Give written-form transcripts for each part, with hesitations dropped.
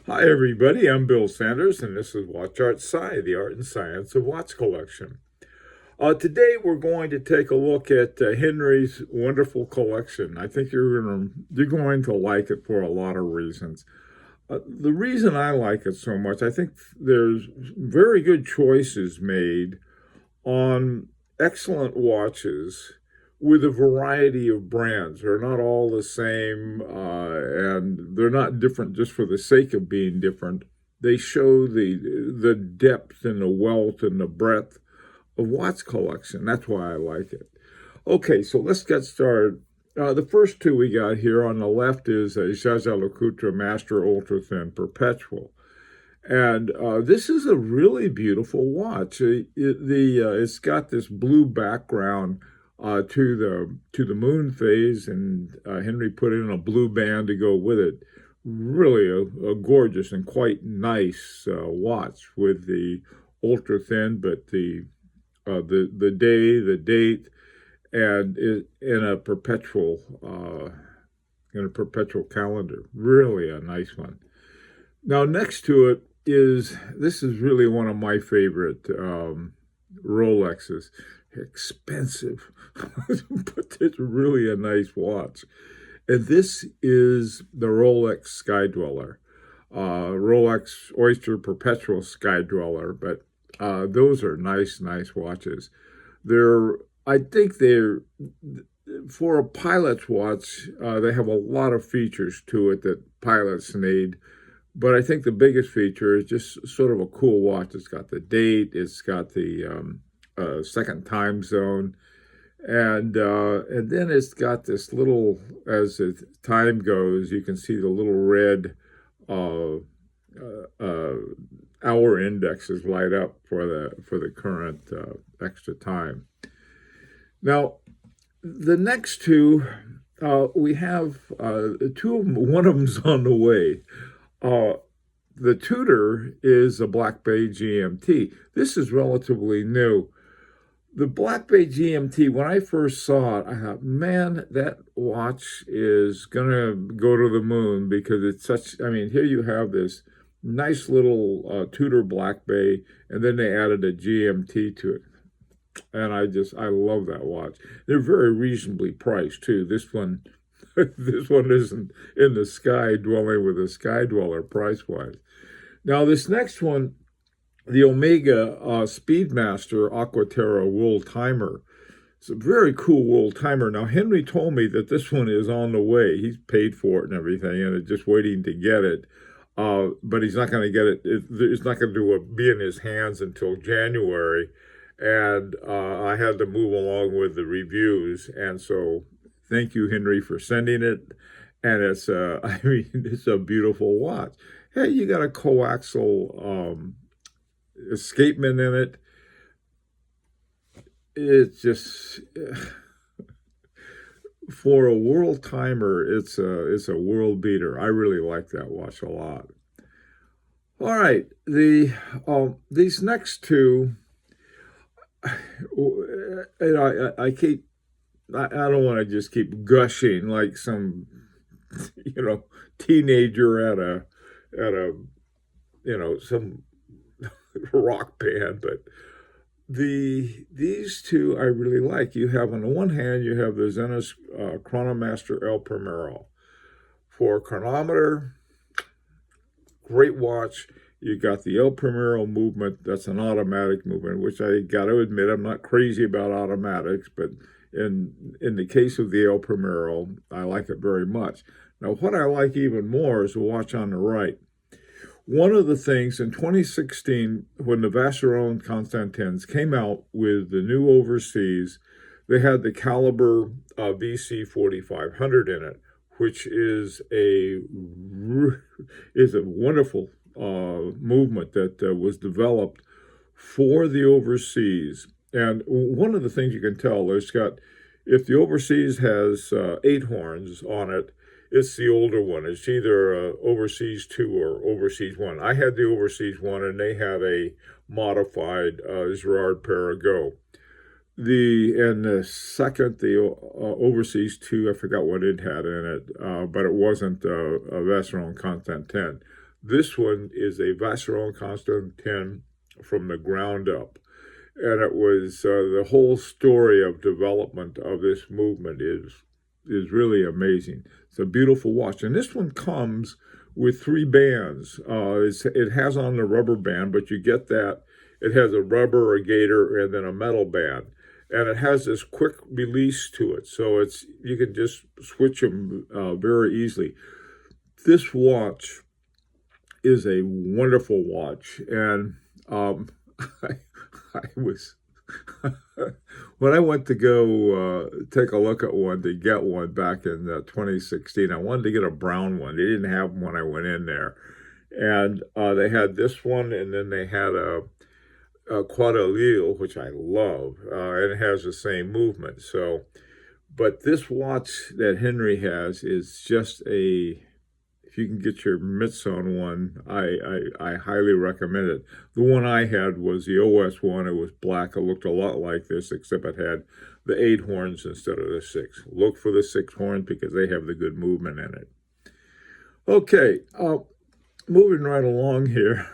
Hi, everybody. I'm Bill Sanders, and this is Watch Art Sci, the art and science of watch collection. Today, we're going to take a look at Henry's wonderful collection. I think you're going to like it for a lot of reasons. The reason I like it so much, I think there's very good choices made on excellent watches with a variety of brands. They're not all the same, and they're not different just for the sake of being different. They show the depth and the wealth and the breadth of watch collection. That's why I like it. Okay, so let's get started. The first two we got here on the left is a Jaeger-LeCoultre Master Ultra Thin Perpetual. And this is a really beautiful watch. It's got this blue background to the moon phase, and Henry put in a blue band to go with it. Really a gorgeous and quite nice watch with the ultra thin, but the day, the date, and it, in a perpetual calendar. Really a nice one. Now, next to it this is really one of my favorite Rolexes. Expensive, but it's really a nice watch. And this is the Rolex Sky Dweller, Rolex Oyster Perpetual Sky Dweller. But those are nice, nice watches. I think they're for a pilot's watch. They have a lot of features to it that pilots need. But I think the biggest feature is just sort of a cool watch. It's got the date, it's got the second time zone, and then it's got this little, as the time goes, you can see the little red uh, hour indexes light up for the current extra time. Now, the next two, we have two of them. One of them's on the way. Uh, the Tudor is a Black Bay GMT. This is relatively new. The Black Bay GMT, when I first saw it, I thought, man, that watch is going to go to the moon because it's such, I mean, here you have this nice little Tudor Black Bay, and then they added a GMT to it. And I love that watch. They're very reasonably priced, too. This one this one isn't in the sky dwelling with a sky dweller price wise. Now, this next one, the Omega Speedmaster Aquaterra Wool Timer. It's a very cool wool timer. Now, Henry told me that this one is on the way. He's paid for it and everything, and is just waiting to get it. But he's not going to get it. It's not going to be in his hands until January. And I had to move along with the reviews. And so thank you, Henry, for sending it. And it's I mean, it's a beautiful watch. Hey, you got a coaxial escapement in it. It's just for a world timer, it's a world beater. I really like that watch a lot. All right, these next two, and I keep I don't want to just keep gushing like some teenager at a some rock band, but these two I really like. You have on the one hand you have the Zenith Chronomaster El Primero for a chronometer, great watch. You got the El Primero movement. That's an automatic movement, which I got to admit I'm not crazy about automatics, but in the case of the El Primero, I like it very much. Now, what I like even more is the watch on the right. One of the things in 2016, when the Vacheron Constantins came out with the new overseas, they had the caliber VC 4500 in it, which is a wonderful movement that was developed for the overseas. And one of the things you can tell, if the overseas has 8 horns on it, it's the older one. It's either Overseas 2 or Overseas 1. I had the Overseas 1, and they had a modified Girard Perregaux. The second, the Overseas 2, I forgot what it had in it, but it wasn't a Vacheron Constantin. This one is a Vacheron Constantin from the ground up. And it was the whole story of development of this movement is really amazing. It's a beautiful watch, and this one comes with three bands. It has on the rubber band, but you get that it has a rubber, a gator, and then a metal band, and it has this quick release to it, so you can just switch them very easily. This watch is a wonderful watch, and I, I was when I went to go take a look at one to get one back in 2016. I wanted to get a brown one. They didn't have them when I went in there, and they had this one, and then they had a Quadrille, which I love, and it has the same movement. So, but this watch that Henry has is just if you can get your mitts on one, I highly recommend it. The one I had was the OS one. It was black. It looked a lot like this, except it had the 8 horns instead of the 6. Look for the 6 horns because they have the good movement in it. Okay, moving right along here.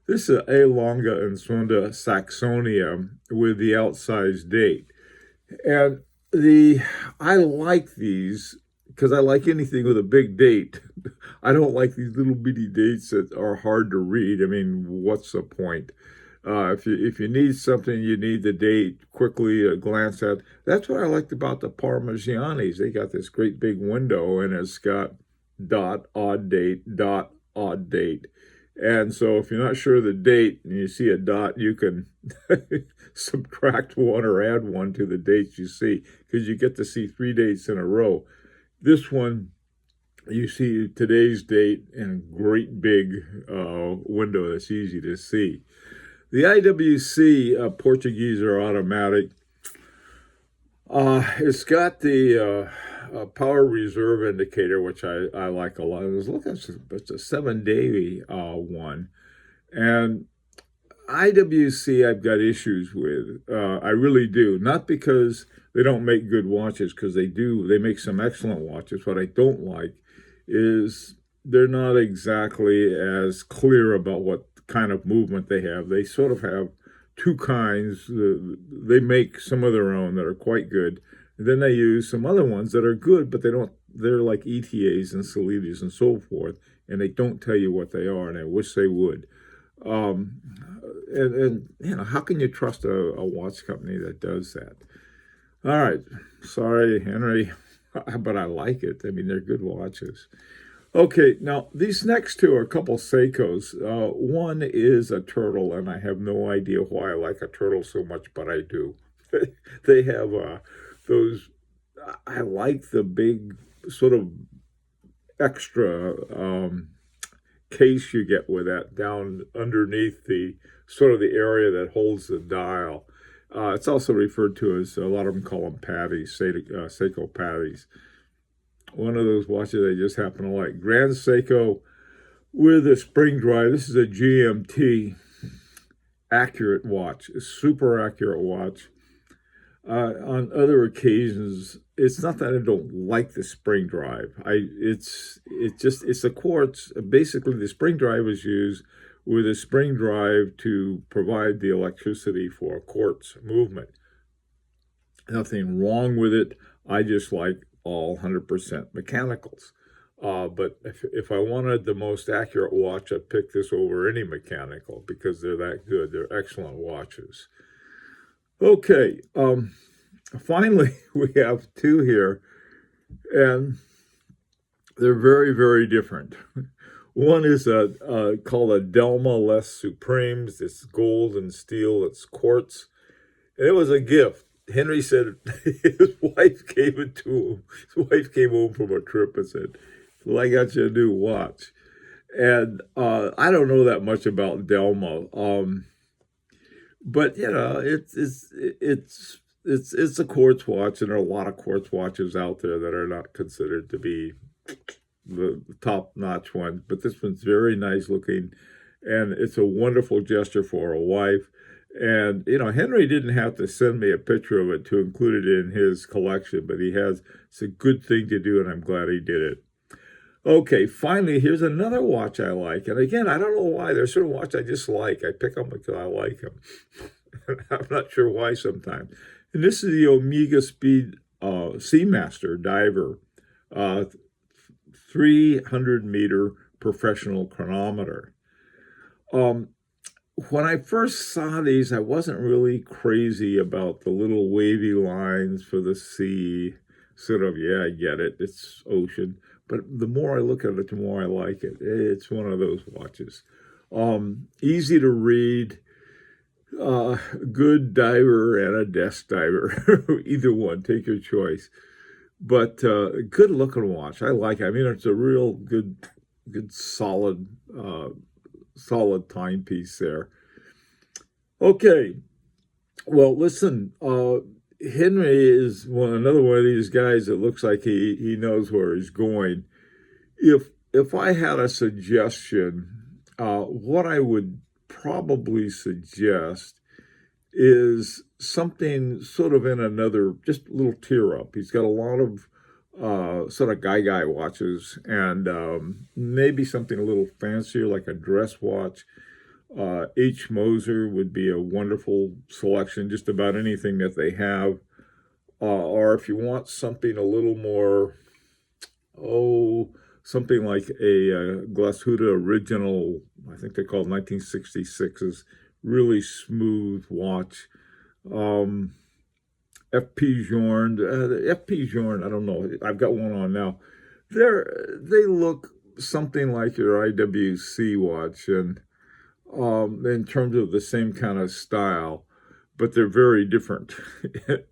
This is A Longa and Sonda Saxonia with the outsized date. And I like these because I like anything with a big date. I don't like these little bitty dates that are hard to read. I mean, what's the point? If you need something, you need the date quickly glance at. That's what I liked about the Parmigianis. They got this great big window, and it's got dot, odd date, dot, odd date. And so if you're not sure of the date and you see a dot, you can subtract one or add one to the dates you see, because you get to see 3 dates in a row. This one, you see today's date in a great big window that's easy to see. The IWC Portuguese or automatic, it's got the power reserve indicator, which I like a lot. It's a 7-day one. And IWC I've got issues with. I really do. Not because they don't make good watches, because they do. They make some excellent watches. What I don't like is they're not exactly as clear about what kind of movement they have. They sort of have two kinds. They make some of their own that are quite good. And then they use some other ones that are good, but they're like ETAs and Solitas and so forth, and they don't tell you what they are, and I wish they would. And how can you trust a watch company that does that? All right, sorry, Henry, but I like it. I mean, they're good watches. Okay, now these next two are a couple Seikos. One is a turtle, and I have no idea why I like a turtle so much, but I do. They have those. I like the big sort of extra case you get with that down underneath the sort of the area that holds the dial. It's also referred to as, a lot of them call them patties, Seiko patties. One of those watches I just happen to like. Grand Seiko with a spring drive. This is a GMT accurate watch, a super accurate watch. On other occasions, it's not that I don't like the spring drive. It's a quartz. Basically, the spring drive is used with a spring drive to provide the electricity for quartz movement. Nothing wrong with it. I just like all 100% mechanicals. But if I wanted the most accurate watch, I'd pick this over any mechanical because they're that good. They're excellent watches. Okay, finally, we have two here, and they're very, very different. One is called a Delma Les Supremes. It's gold and steel. It's quartz. And it was a gift. Henry said his wife gave it to him. His wife came home from a trip and said, well, I got you a new watch. And I don't know that much about Delma. But it's a quartz watch, and there are a lot of quartz watches out there that are not considered to be the top-notch one. But this one's very nice looking, and it's a wonderful gesture for a wife. And Henry didn't have to send me a picture of it to include it in his collection, but he has. It's a good thing to do, and I'm glad he did it. Okay, finally, here's another watch I like. And again, I don't know why. There's certain watch I just like. I pick them because I like them. I'm not sure why sometimes. And this is the Omega Speed Seamaster Diver, uh, 300-meter professional chronometer. Um, when I first saw these, I wasn't really crazy about the little wavy lines for the sea. Sort of, yeah, I get it. It's ocean. But the more I look at it, the more I like it. It's one of those watches. Easy to read, good diver and a desk diver. Either one, take your choice. But good looking watch. I like it. I mean, it's a real good solid timepiece there. Okay, well, listen, Henry is another one of these guys that looks like he knows where he's going. If I had a suggestion, what I would probably suggest is something sort of in another, just a little tier up. He's got a lot of sort of guy watches, and maybe something a little fancier like a dress watch. H. Moser would be a wonderful selection, just about anything that they have. Or if you want something a little more, something like a Glashütte original, I think they're called 1966's, really smooth watch. FP Journe, FP Journe, I don't know. I've got one on now. They look something like your IWC watch, and in terms of the same kind of style, but they're very different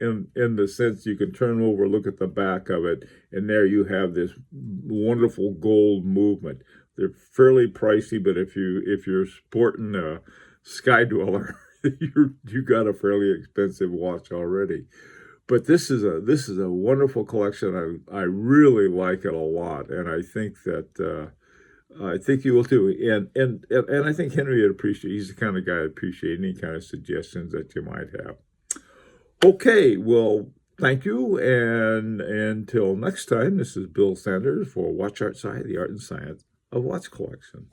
in the sense you can turn over, look at the back of it, and there you have this wonderful gold movement. They're fairly pricey, but if you're sporting a Sky Dweller, you got a fairly expensive watch already. But this is a wonderful collection. I really like it a lot, and I think that. I think you will too, and I think Henry would appreciate. He's the kind of guy that appreciate any kind of suggestions that you might have. Okay, well, thank you, and until next time, this is Bill Sanders for Watch Art Sci, the art and science of watch collection.